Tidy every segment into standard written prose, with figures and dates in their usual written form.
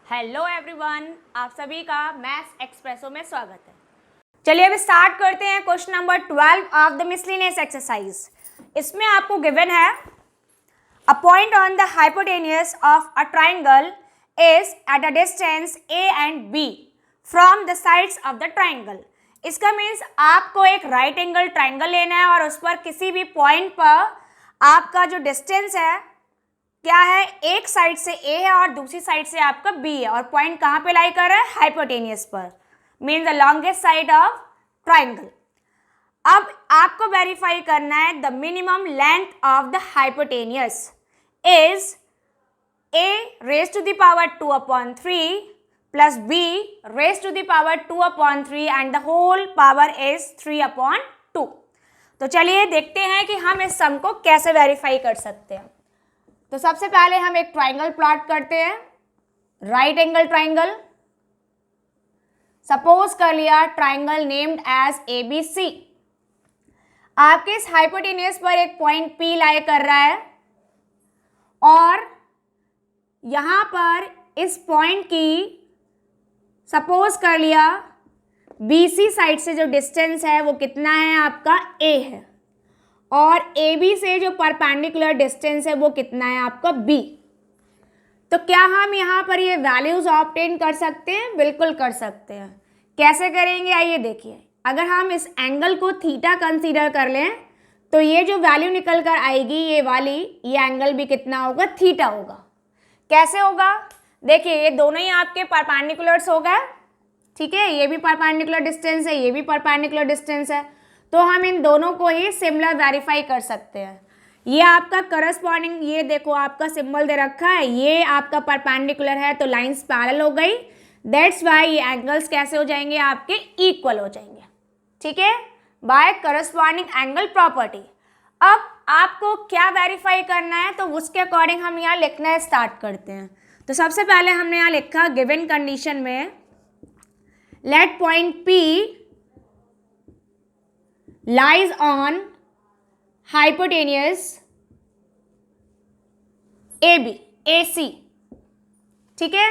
Hello everyone, आप सभी का मैथ्स एक्सप्रेसो में स्वागत है। चलिए अब स्टार्ट करते हैं question number 12 of the miscellaneous exercise. इसमें आपको गिवन है a point on the hypotenuse of a triangle is at a distance a and b from the sides of the triangle. इसका मीन्स आपको एक राइट एंगल ट्राइंगल लेना है और उस पर किसी भी पॉइंट पर आपका जो डिस्टेंस है क्या है, एक साइड से ए है और दूसरी साइड से आपका बी है और पॉइंट कहाँ पे लाई कर रहा है, हाइपोटेनियस पर, mean the longest side of triangle. अब आपको वेरीफाई करना है the minimum length of the hypotenuse is a raised to the power 2/3 plus b raised to the power 2/3 and the whole power is 3/2। तो चलिए देखते हैं कि हम इस सम को कैसे वेरीफाई कर सकते हैं। तो सबसे पहले हम एक ट्राइंगल प्लॉट करते हैं, राइट एंगल ट्राइंगल। सपोज कर लिया ट्राइंगल नेम्ड एज ABC। आपके इस हाइपोटेनियस पर एक पॉइंट P लाई कर रहा है और यहां पर इस पॉइंट की सपोज कर लिया BC साइड से जो डिस्टेंस है वो कितना है, आपका A है, और AB से जो परपेंडिकुलर डिस्टेंस है वो कितना है, आपका B। तो क्या हम यहाँ पर ये वैल्यूज ऑब्टेन कर सकते हैं? बिल्कुल कर सकते हैं। कैसे करेंगे आइए देखिए। अगर हम इस एंगल को थीटा कंसीडर कर लें तो ये जो वैल्यू निकल कर आएगी ये वाली, ये एंगल भी कितना होगा, थीटा होगा। कैसे होगा? देखिए ये दोनों ही आपके परपेंडिकुलर्स हो गए, ठीक है, ये भी परपेंडिकुलर डिस्टेंस है, ये भी परपेंडिकुलर डिस्टेंस है, तो हम इन दोनों को ही सिमिलर वेरीफाई कर सकते हैं। ये आपका करस्पॉन्डिंग, ये देखो आपका सिंबल दे रखा है, ये आपका परपेंडिकुलर है तो लाइंस पैरेलल हो गई, दैट्स वाई ये एंगल्स कैसे हो जाएंगे, आपके इक्वल हो जाएंगे, ठीक है, बाय करस्पॉन्डिंग एंगल प्रॉपर्टी। अब आपको क्या वेरीफाई करना है तो उसके अकॉर्डिंग हम यहाँ लिखना स्टार्ट करते हैं। तो सबसे पहले हमने यहाँ लिखा गिवन कंडीशन में let point P lies on hypotenuse AC, ठीक है।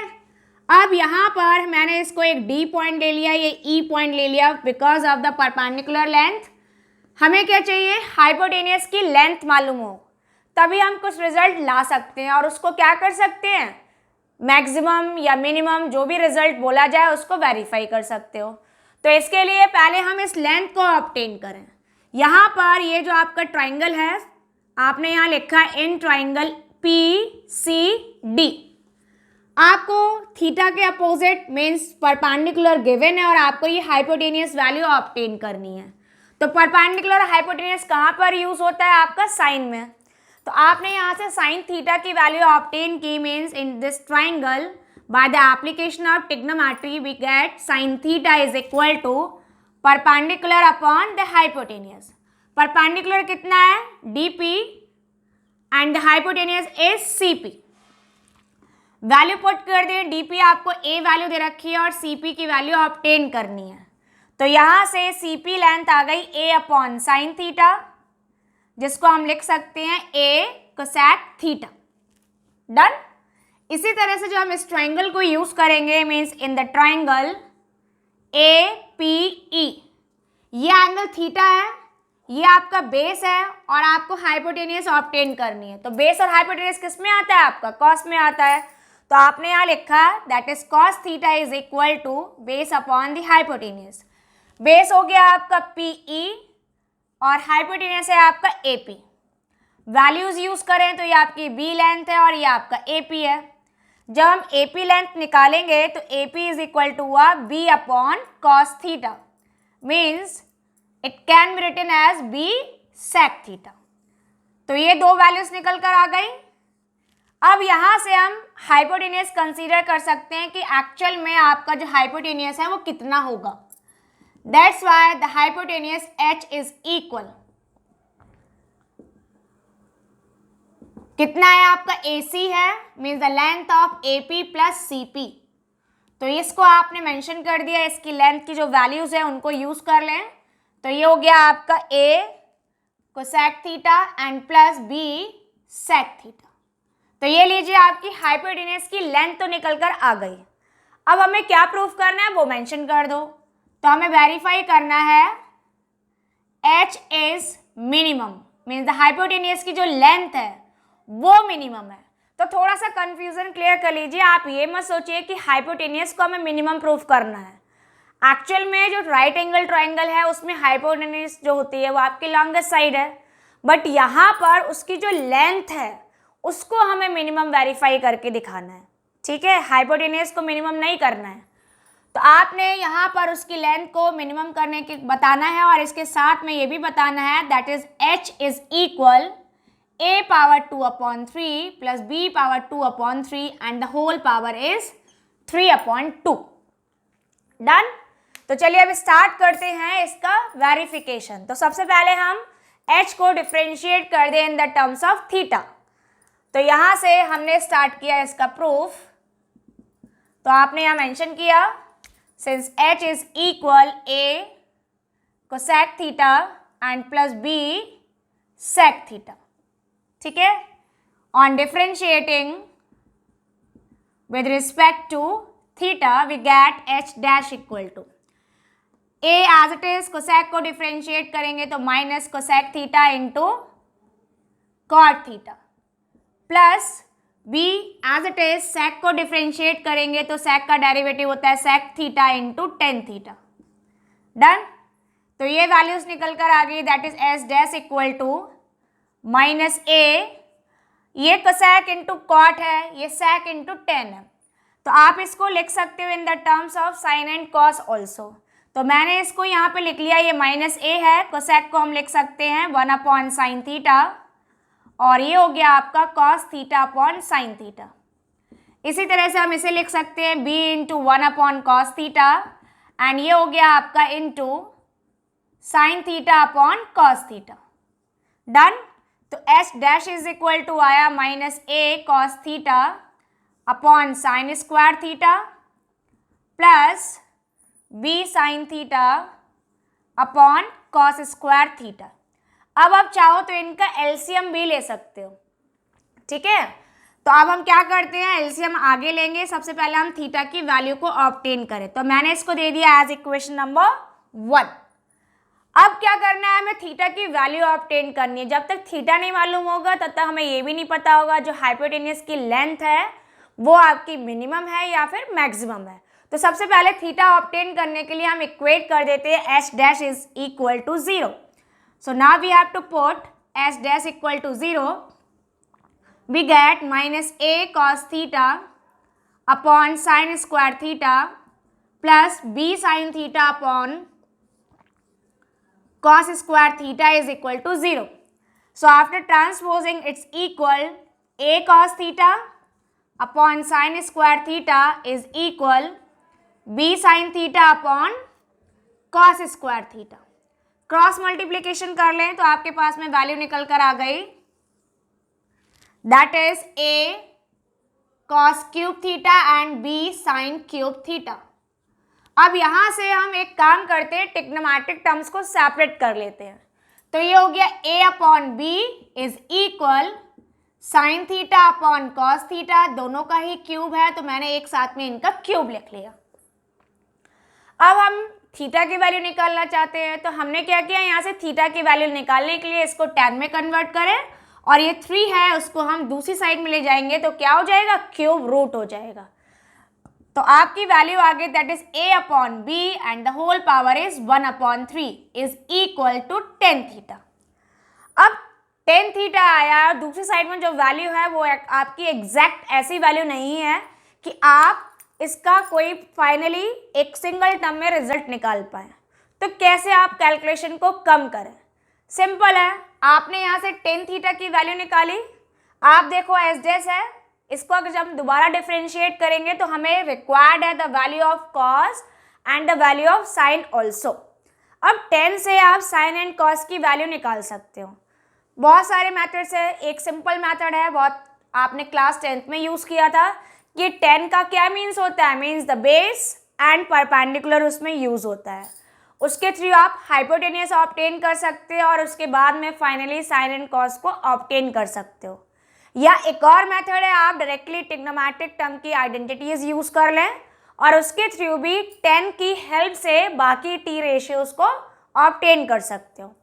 अब यहाँ पर मैंने इसको एक D पॉइंट ले लिया, ये E पॉइंट ले लिया because of the perpendicular length. हमें क्या चाहिए, हाइपोटेनियस की लेंथ मालूम हो तभी हम कुछ रिजल्ट ला सकते हैं और उसको क्या कर सकते हैं, मैक्सिमम या मिनिमम जो भी रिजल्ट बोला जाए उसको वेरीफाई कर सकते हो। तो इसके लिए पहले हम इस लेंथ को ऑब्टेन करें। यहाँ पर ये जो आपका ट्राइंगल है आपने यहाँ लिखा है इन ट्राइंगल PCD। आपको थीटा के अपोजिट मीन्स परपेंडिकुलर गिवन है और आपको ये हाइपोटेनियस वैल्यू ऑब्टेन करनी है। तो परपेंडिकुलर हाइपोटेनियस कहाँ पर यूज होता है, आपका साइन में। तो आपने यहाँ से साइन थीटा की वैल्यू ऑब्टेन की, means in this triangle by the application of trigonometry we get sin theta is equal to perpendicular upon the hypotenuse। perpendicular कितना है, DP and the hypotenuse is CP। Value put कर दें, DP आपको A value दे रखी है और CP की value obtain करनी है। तो यहाँ से CP लेंथ आ गई A अपॉन साइन थीटा, जिसको हम लिख सकते हैं A कोसेक थीटा। डन। इसी तरह से जो हम इस ट्राइंगल को यूज करेंगे means in the triangle APE, ये एंगल थीटा है, ये आपका बेस है और आपको हाइपोटेनियस ऑब्टेन करनी है। तो बेस और हाइपोटेनियस किस में आता है, आपका कॉस में आता है। तो आपने यहाँ लिखा that is cos theta is equal to base upon the hypotenuse. Base हो गया आपका PE और हाइपोटेनियस है आपका AP। वैल्यूज यूज करें तो ये आपकी B लेंथ है और ये आपका AP है। जब हम AP लेंथ निकालेंगे तो AP इज इक्वल टू हुआ B upon cos theta, means it can be written as B sec theta. तो ये दो वैल्यूज निकल कर आ गई। अब यहाँ से हम हाइपोटेनियस कंसीडर कर सकते हैं कि एक्चुअल में आपका जो हाइपोटेनियस है वो कितना होगा। That's why the hypotenuse H is equal, कितना है आपका AC है, means the length of AP plus CP। तो इसको आपने मेंशन कर दिया, इसकी लेंथ की जो वैल्यूज है उनको यूज कर लें। तो ये हो गया आपका A cosec theta and plus B sec theta. तो ये लीजिए आपकी हाइपोटेनियस की लेंथ तो निकल कर आ गई। अब हमें क्या प्रूफ करना है वो मेंशन कर दो। तो हमें वेरीफाई करना है h is minimum, means the hypotenuse की जो लेंथ है वो मिनिमम है। तो थोड़ा सा कंफ्यूजन क्लियर कर लीजिए, आप ये मत सोचिए कि हाइपोटेनियस को हमें मिनिमम प्रूफ करना है। एक्चुअल में जो राइट एंगल ट्रायंगल है उसमें हाइपोटेनियस जो होती है वो आपकी लॉन्गेस्ट साइड है, बट यहाँ पर उसकी जो लेंथ है उसको हमें मिनिमम वेरीफाई करके दिखाना है, ठीक है। हाइपोटेनियस को मिनिमम नहीं करना है। तो आपने यहाँ पर उसकी लेंथ को मिनिमम करने के बताना है, और इसके साथ में ये भी बताना है that is h is equal a power 2/3 plus b power 2/3 and the whole power is 3/2। Done. तो चलिए अब स्टार्ट करते हैं इसका वेरिफिकेशन। तो सबसे पहले हम h को डिफ्रेंशिएट कर दें in the terms of theta. तो यहाँ से हमने स्टार्ट किया इसका प्रूफ। तो आपने यहाँ मेंशन किया since h is equal a cosec theta and plus b sec theta, ठीक है। On differentiating with respect to theta we get h dash equal to a as it is, cosec को differentiate करेंगे तो minus cosec theta into cot theta, plus b as it is, sec को differentiate करेंगे तो sec का derivative होता है sec theta into tan theta. Done. तो ये वैल्यूज निकल कर आ गई, that is s dash equal to minus a, ये कोसेक इंटू कॉट है, ये सेक इंटू टेन है। तो आप इसको लिख सकते हो in the terms of sine and cos also. तो मैंने इसको यहाँ पे लिख लिया, ये माइनस ए है, कोसेक को हम लिख सकते हैं 1/sin थीटा, और ये हो गया आपका cos theta upon sine theta. इसी तरह से हम इसे लिख सकते हैं b into 1/cos theta, and ये हो गया आपका into sine theta upon cos theta. Done. तो h dash is equal to आया minus a cos theta upon sine square theta plus b sine theta upon cos square theta. अब आप चाहो तो इनका एलसीएम भी ले सकते हो, ठीक है। तो अब हम क्या करते हैं, एलसीएम आगे लेंगे। सबसे पहले हम थीटा की वैल्यू को ऑब्टेन करें। तो मैंने इसको दे दिया एज इक्वेशन नंबर 1। अब क्या करना है, हमें थीटा की वैल्यू ऑब्टेन करनी है। जब तक थीटा नहीं मालूम होगा तब तक हमें ये भी नहीं पता होगा जो हाइपोटेनियस की लेंथ है वो आपकी मिनिमम है या फिर मैक्सिमम है। तो सबसे पहले थीटा ऑब्टेन करने के लिए हम इक्वेट कर देते हैं h dash is equal to 0। So now we have to put s dash equal to 0. We get minus a cos theta upon sin square theta plus b sin theta upon cos square theta is equal to 0. So after transposing, it's equal a cos theta upon sin square theta is equal b sin theta upon cos square theta. Cross multiplication कर लें तो आपके पास में value निकल कर आ गई, that is a cos cube theta and b sin cube theta. अब यहाँ से हम एक काम करते हैं, ट्रिग्नोमेट्रिक टर्म्स को सेपरेट कर लेते हैं। तो ये हो गया a upon b is equal sign theta upon cos theta, दोनों का ही क्यूब है तो मैंने एक साथ में इनका क्यूब लिख लिया। अब हम थीटा की वैल्यू निकालना चाहते हैं, तो हमने क्या किया, यहाँ से थीटा की वैल्यू निकालने के लिए इसको tan में कन्वर्ट करें, और ये 3 है उसको हम दूसरी साइड में ले जाएंगे तो क्या हो जाएगा, क्यूब रूट हो जाएगा। तो आपकी वैल्यू आ गई that is a upon b and the whole power is 1/3 is equal to tan theta. अब tan थीटा आया, दूसरी साइड में जो वैल्यू है वो आपकी एग्जैक्ट ऐसी वैल्यू नहीं है कि आप इसका कोई फाइनली एक सिंगल टर्म में रिजल्ट निकाल पाए। तो कैसे आप कैलकुलेशन को कम करें, सिंपल है। आपने यहाँ से tan थीटा की वैल्यू निकाली, आप देखो s डैश है, इसको अगर जब दोबारा डिफ्रेंशिएट करेंगे तो हमें रिक्वायर्ड है the value of cos and the value of sine also. अब tan से आप साइन एंड कॉस की वैल्यू निकाल सकते हो। बहुत सारे मेथड्स है, एक सिंपल मेथड है, बहुत आपने क्लास 10th में यूज़ किया था कि tan का क्या मीन्स होता है, means the base and perpendicular उसमें यूज़ होता है। उसके थ्रू आप हाइपोटेनियस ऑब्टेन कर सकते हो और उसके बाद में फाइनली साइन एंड कॉस को ऑब्टेन कर सकते हो। या एक और मेथड है, आप डायरेक्टली ट्रिग्नोमेट्रिक टर्म की आइडेंटिटीज यूज़ कर लें और उसके थ्रू भी 10 की हेल्प से बाकी टी रेशियोज को ऑब्टेन कर सकते हो।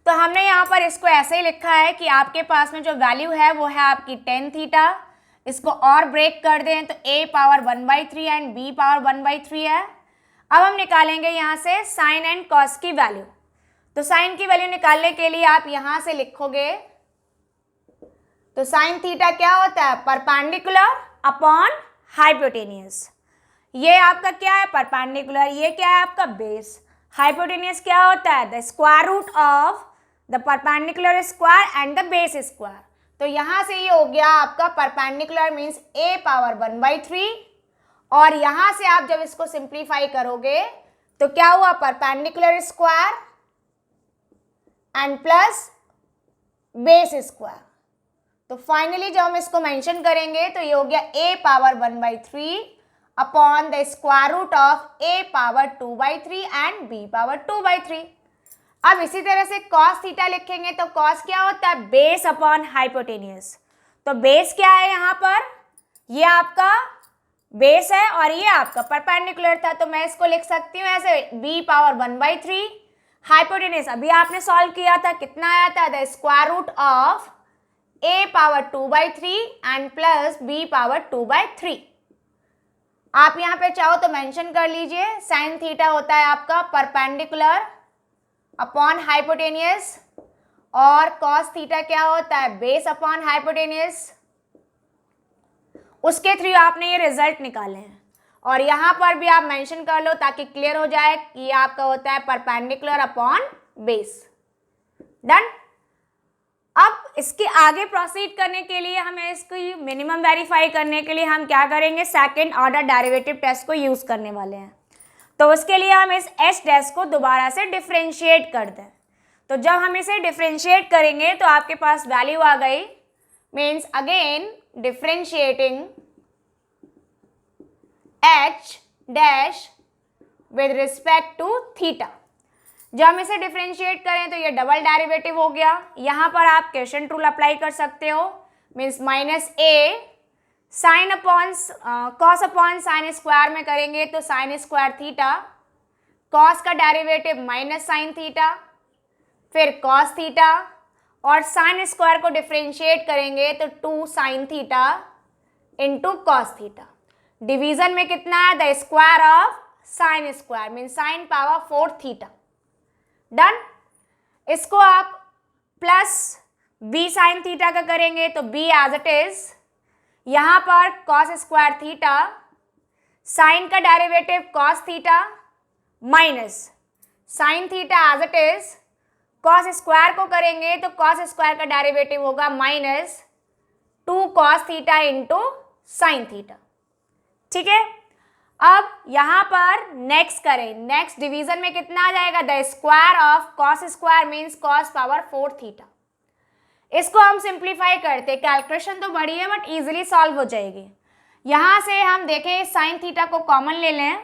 तो हमने यहाँ पर इसको ऐसे ही लिखा है कि आपके पास में जो वैल्यू है वो है आपकी 10 थीटा। इसको और ब्रेक कर दें तो a power 1/3 and b power 1/3 है। अब हम निकालेंगे यहाँ से साइन एंड कॉस की वैल्यू। तो साइन की वैल्यू निकालने के लिए आप यहाँ से लिखोगे, तो साइन थीटा क्या होता है, परपेंडिकुलर अपॉन हाइपोटेनियस। ये आपका क्या है, परपेंडिकुलर, ये क्या है आपका बेस। हाइपोटेनियस क्या होता है, the square root of the perpendicular square and the base square. तो यहाँ से ये हो गया आपका परपेंडिकुलर मीन्स a पावर 1/3, और यहाँ से आप जब इसको सिंप्लीफाई करोगे तो क्या हुआ, perpendicular square and plus base square. तो फाइनली जब हम इसको मेंशन करेंगे तो ये हो गया a power 1/3 upon the square root of a power 2/3 and b power 2/3। अब इसी तरह से cos थीटा लिखेंगे तो cos क्या होता है, बेस अपॉन हाइपोटेनियस। तो बेस क्या है यहाँ पर, ये आपका बेस है और ये आपका परपेंडिकुलर था, तो मैं इसको लिख सकती हूँ ऐसे b पावर 1/3। हाइपोटेनियस अभी आपने सॉल्व किया था, कितना आया था, the square root of a power 2/3 and plus b power 2/3। आप यहाँ पे चाहो तो मेंशन कर लीजिए, साइन थीटा होता है आपका परपेंडिकुलर अपॉन हाइपोटेनियस और कॉस थीटा क्या होता है, बेस अपॉन हाइपोटेनियस। उसके थ्रू आपने ये रिजल्ट निकाले हैं और यहाँ पर भी आप मेंशन कर लो ताकि क्लियर हो जाए कि ये आपका होता है परपेंडिकुलर अपॉन बेस। डन। अब इसके आगे प्रोसीड करने के लिए हमें इसकी मिनिमम वेरीफाई करने के लिए हम क्या करेंगे, सेकंड ऑर्डर डेरिवेटिव टेस्ट को यूज करने वाले हैं। तो उसके लिए हम इस h डैश को दोबारा से डिफरेंशिएट कर दें। तो जब हम इसे डिफरेंशिएट करेंगे तो आपके पास वैल्यू आ गई, means again differentiating h dash with respect to theta. जब हम इसे डिफरेंशिएट करें तो ये डबल डेरिवेटिव हो गया। यहाँ पर आप क्वेश्चन रूल अप्लाई कर सकते हो, means minus a sine upon cos upon sine square में करेंगे तो साइन स्क्वायर थीटा, कॉस का डेरिवेटिव माइनस साइन थीटा, फिर कॉस थीटा, और साइन स्क्वायर को डिफरेंशिएट करेंगे तो 2 sine theta into cos theta. Division में कितना है, the square of sine square mean sine power 4 theta. Done. इसको आप प्लस b साइन थीटा का करेंगे तो b एज इट इज, यहाँ पर कॉस स्क्वायर थीटा, साइन का derivative cos theta minus sine theta as it is, cos square को करेंगे तो कॉस स्क्वायर का डेरिवेटिव होगा minus 2 cos theta into sine theta. ठीक है। अब यहाँ पर नेक्स्ट करें, नेक्स्ट डिवीजन में कितना आ जाएगा, the square of cos square means cos power 4 theta. इसको हम सिंप्लीफाई करते, कैलकुलेशन तो बड़ी है बट इजीली सॉल्व हो जाएगी। यहाँ से हम देखें साइन थीटा को कॉमन ले लें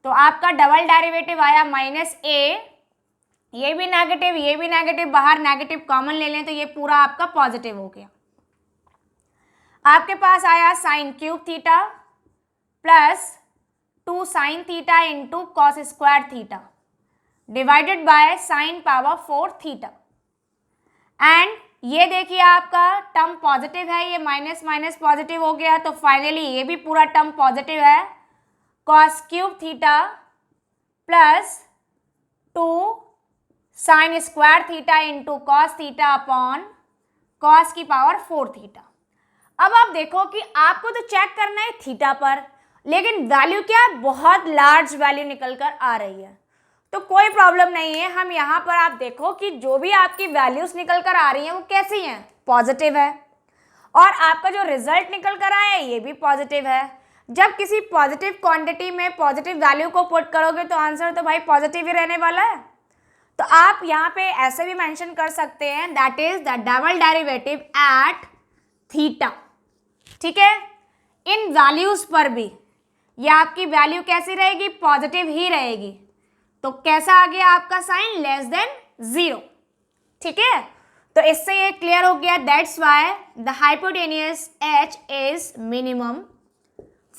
तो आपका डबल डेरिवेटिव आया माइनस a, ये भी नेगेटिव, बाहर नेगेटिव कॉमन ले लें तो ये पूरा आपका पॉजिटिव हो गया। आपके पास आया sine cube theta plus 2 sine theta into cos square theta divided by sine power 4 theta. And ये देखिए आपका टर्म पॉजिटिव है, ये माइनस माइनस पॉजिटिव हो गया तो फाइनली ये भी पूरा टर्म पॉजिटिव है, cos cube theta plus 2 sign square theta into cos theta upon cos की पावर 4 थीटा। अब आप देखो कि आपको तो चेक करना है थीटा पर, लेकिन वैल्यू क्या है, बहुत लार्ज वैल्यू निकल कर आ रही है। तो कोई प्रॉब्लम नहीं है, हम यहाँ पर आप देखो कि जो भी आपकी वैल्यूज निकल कर आ रही हैं वो कैसी हैं, पॉजिटिव है, और आपका जो रिजल्ट निकल कर आया है ये भी पॉजिटिव है। जब किसी पॉजिटिव क्वांटिटी में पॉजिटिव वैल्यू को पुट करोगे तो आंसर तो भाई पॉजिटिव ही रहने वाला है। तो आप यहाँ पे ऐसे भी मेंशन कर सकते हैं, that is the double derivative at theta. ठीक है। इन वैल्यूज पर भी ये आपकी वैल्यू कैसी रहेगी, पॉजिटिव ही रहेगी। तो कैसा आ गया आपका साइन, लेस देन 0। ठीक है। तो इससे ये क्लियर हो गया, that's why the hypotenuse h is minimum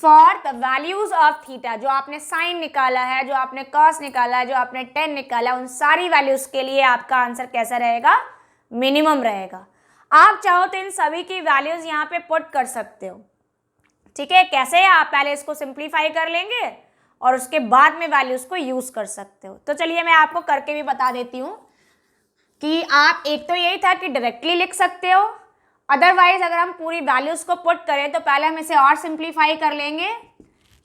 for the values of theta, जो आपने साइन निकाला है, जो आपने कॉस निकाला है, जो आपने टेन निकाला है, उन सारी वैल्यूज के लिए आपका आंसर कैसा रहेगा, मिनिमम रहेगा। आप चाहो तो इन सभी की वैल्यूज यहाँ पे पुट कर सकते हो, ठीक है। कैसे, आप पहले इसको सिंप्लीफाई कर लेंगे और उसके बाद में वैल्यूज को यूज कर सकते हो। तो चलिए मैं आपको करके भी बता देती हूँ कि आप, एक तो यही था कि डायरेक्टली लिख सकते हो, अदरवाइज अगर हम पूरी वैल्यूज को पुट करें तो पहले हम इसे और सिंप्लीफाई कर लेंगे।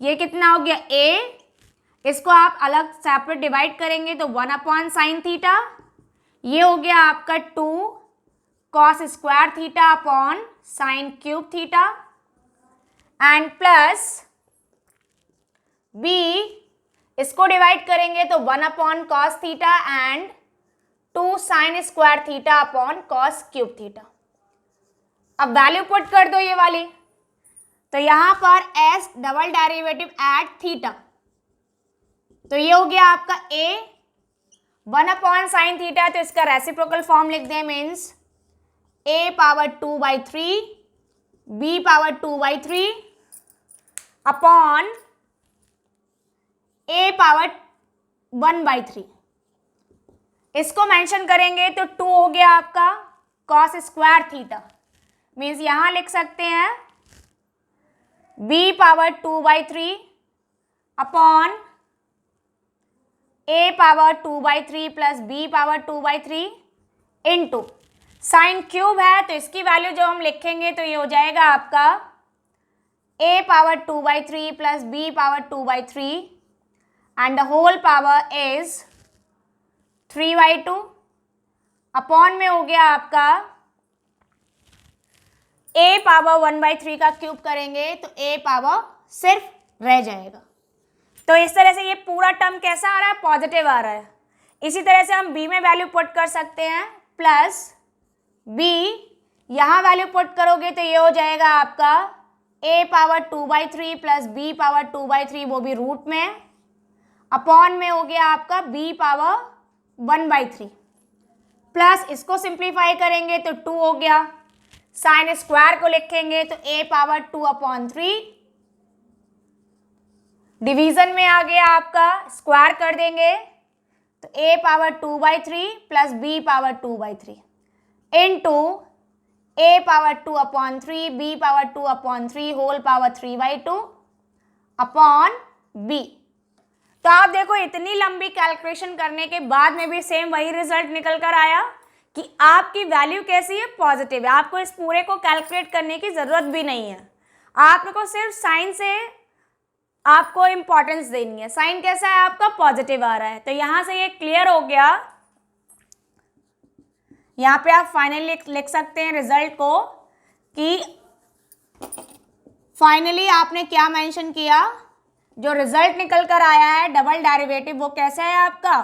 ये कितना हो गया a, इसको आप अलग सेपरेट डिवाइड करेंगे तो 1/sin थीटा, ये हो गया आपका 2 cos square theta upon sine cube theta, and plus b, इसको डिवाइड करेंगे तो 1/cos theta and 2 sin square theta upon cos cube theta. अब वैल्यू पुट कर दो ये वाली, तो यहां पर s double derivative at theta, तो ये हो गया आपका a 1/sin थीटा, तो इसका रेसिप्रोकल फॉर्म लिख दें, means a power 2/3 b power 2/3 upon a power 1/3। इसको मेंशन करेंगे तो 2 हो गया आपका cos स्क्वायर थीटा, मीन्स यहां लिख सकते हैं b power 2/3 upon a power 2/3 plus b power 2/3 into sine cube है, तो इसकी वैल्यू जो हम लिखेंगे तो ये हो जाएगा आपका a power 2/3 plus b power 2/3 and the whole power is 3/2 upon में हो गया आपका a पावर 1/3 का क्यूब करेंगे तो a पावर सिर्फ रह जाएगा। तो इस तरह से ये पूरा टर्म कैसा आ रहा है, पॉजिटिव आ रहा है। इसी तरह से हम b में वैल्यू पुट कर सकते हैं, प्लस b, यहाँ वैल्यू पुट करोगे तो ये हो जाएगा आपका a power 2/3 plus b power 2/3, वो भी रूट में, अपॉन में हो गया आपका b पावर 1/3, प्लस इसको सिंप्लीफाई करेंगे तो 2 हो गया, साइन स्क्वायर को लिखेंगे तो a पावर 2/3, डिवीजन में आ गया आपका, स्क्वायर कर देंगे तो a power 2/3 plus b power 2/3 into a power 2/3 b power 2/3 whole power 3/2 upon b। तो आप देखो इतनी लंबी कैलकुलेशन करने के बाद में भी सेम वही रिजल्ट निकल कर आया कि आपकी वैल्यू कैसी है, पॉजिटिव है। आपको इस पूरे को कैलकुलेट करने की जरूरत भी नहीं है, आपको सिर्फ साइन से आपको इंपॉर्टेंस देनी है। साइन कैसा है आपका, पॉजिटिव आ रहा है, तो यहां से ये क्लियर हो गया। यहाँ पे आप फाइनली लिख सकते हैं रिजल्ट को कि फाइनली आपने क्या मेंशन किया, जो रिजल्ट निकल कर आया है डबल डेरिवेटिव वो कैसा है आपका,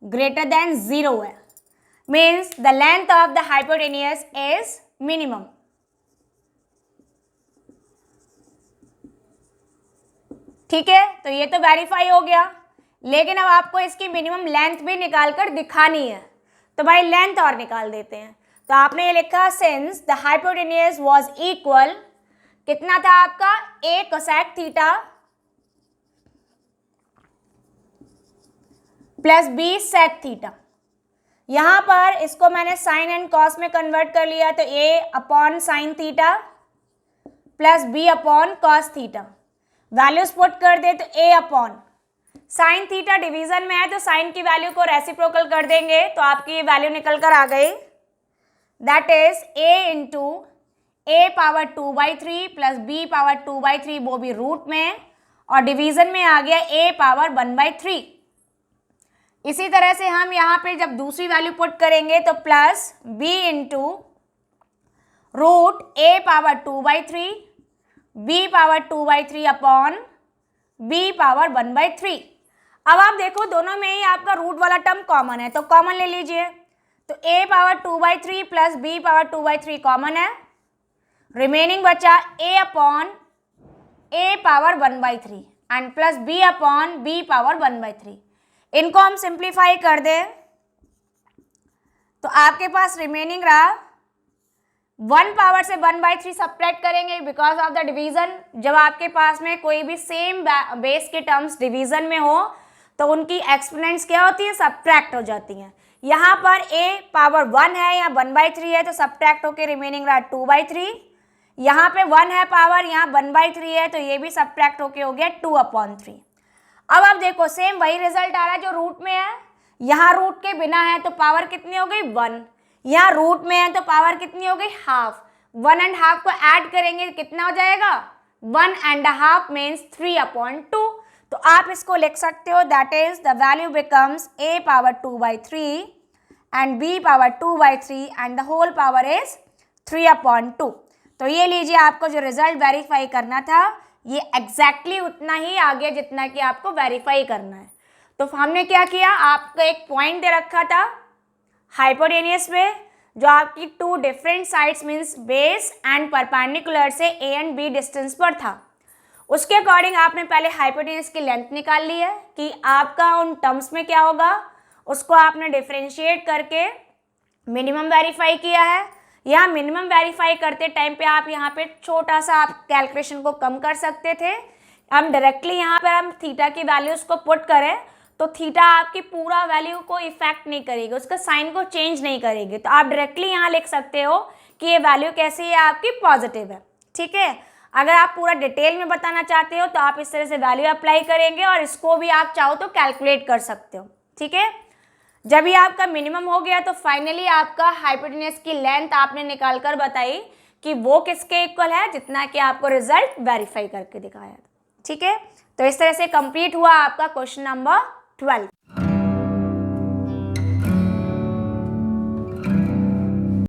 ग्रेटर देन 0 है, means the length of the hypotenuse is minimum. ठीक है, तो ये तो वेरीफाई हो गया, लेकिन अब आपको इसकी मिनिमम लेंथ भी निकाल कर दिखानी है, तो भाई लेंथ और निकाल देते हैं। तो आपने ये लिखा since the hypotenuse was equal, कितना था आपका, a cosec theta plus b sec theta. यहां पर इसको मैंने साइन एंड कॉस में कन्वर्ट कर लिया, तो a upon sine theta plus b upon cos theta, values put कर दे तो a upon sine theta division में है तो साइन की वैल्यू को रेसिप्रोकल कर देंगे तो आपकी ये वैल्यू निकल कर आ गई, that is a into a power 2/3 plus b power 2/3, वो भी रूट में, और डिवीजन में आ गया a पावर 1/3। इसी तरह से हम यहाँ पे जब दूसरी वैल्यू पुट करेंगे तो plus b into root a power 2/3 b power 2/3 upon b power 1/3। अब आप देखो दोनों में ही आपका रूट वाला टर्म कॉमन है, तो कॉमन ले लीजिए, तो a power 2/3 plus b power 2/3 common है, रिमेनिंग बचा a upon a power 1/3 and plus b upon b power 1/3। इनको हम सिंप्लीफाई कर दें तो आपके पास रिमेनिंग रहा 1 पावर से 1/3 सब्ट्रैक्ट करेंगे बिकॉज ऑफ द डिवीजन। जब आपके पास में कोई भी सेम बेस के टर्म्स डिवीजन में हो तो उनकी एक्सपोनेंट्स क्या होती है, सब्ट्रैक्ट हो जाती हैं। यहाँ पर a पावर 1 है, यहाँ 1/3 है, तो सब्ट्रैक्ट होके रिमेनिंग रहा 2/3। यहाँ पे 1 है पावर, यहाँ 1/3 है, तो ये भी सब्ट्रैक्ट होके हो गया 2/3। अब आप देखो सेम वही रिजल्ट आ रहा है जो रूट में है। यहाँ रूट के बिना है तो पावर कितनी हो गई 1, यहाँ रूट में है तो पावर कितनी हो गई हाफ। 1 and हाफ को ऐड करेंगे कितना हो जाएगा, 1 and हाफ मीन्स 3/2। तो आप इसको लिख सकते हो that is the value becomes a power 2/3 and b power 2/3 and the whole power is 3/2। तो ये लीजिए, आपको जो रिजल्ट वेरीफाई करना था ये एग्जैक्टली उतना ही आ गया जितना कि आपको वेरीफाई करना है। तो हमने क्या किया, आपको एक पॉइंट दे रखा था हाइपोटेन्यूस में जो आपकी 2 different sides means base and perpendicular से a एंड b डिस्टेंस पर था। उसके अकॉर्डिंग आपने पहले हाइपोटेन्यूस की लेंथ निकाल ली है कि आपका उन टर्म्स में क्या होगा, उसको आपने डिफरेंशिएट करके मिनिमम वेरीफाई किया है। यहाँ मिनिमम वेरीफाई करते टाइम पे आप यहाँ पे छोटा सा आप कैलकुलेशन को कम कर सकते थे। हम डायरेक्टली यहाँ पर हम थीटा की वैल्यूज को पुट करें तो थीटा आपकी पूरा वैल्यू को इफेक्ट नहीं करेगी, उसका साइन को चेंज नहीं करेगी। तो आप डायरेक्टली यहाँ लिख सकते हो कि ये वैल्यू कैसी है, आपकी पॉजिटिव है। ठीक है, अगर आप पूरा डिटेल में बताना चाहते हो तो आप इस तरह से वैल्यू अप्लाई करेंगे और इसको भी आप चाहो तो कैलकुलेट कर सकते हो। ठीक है, जब भी आपका मिनिमम हो गया तो फाइनली आपका हाइपोटेन्यूस की लेंथ आपने निकाल कर बताई कि वो किसके इक्वल है, जितना कि आपको रिजल्ट वेरीफाई करके दिखाया। ठीक है, तो इस तरह से कंप्लीट हुआ आपका क्वेश्चन नंबर 12।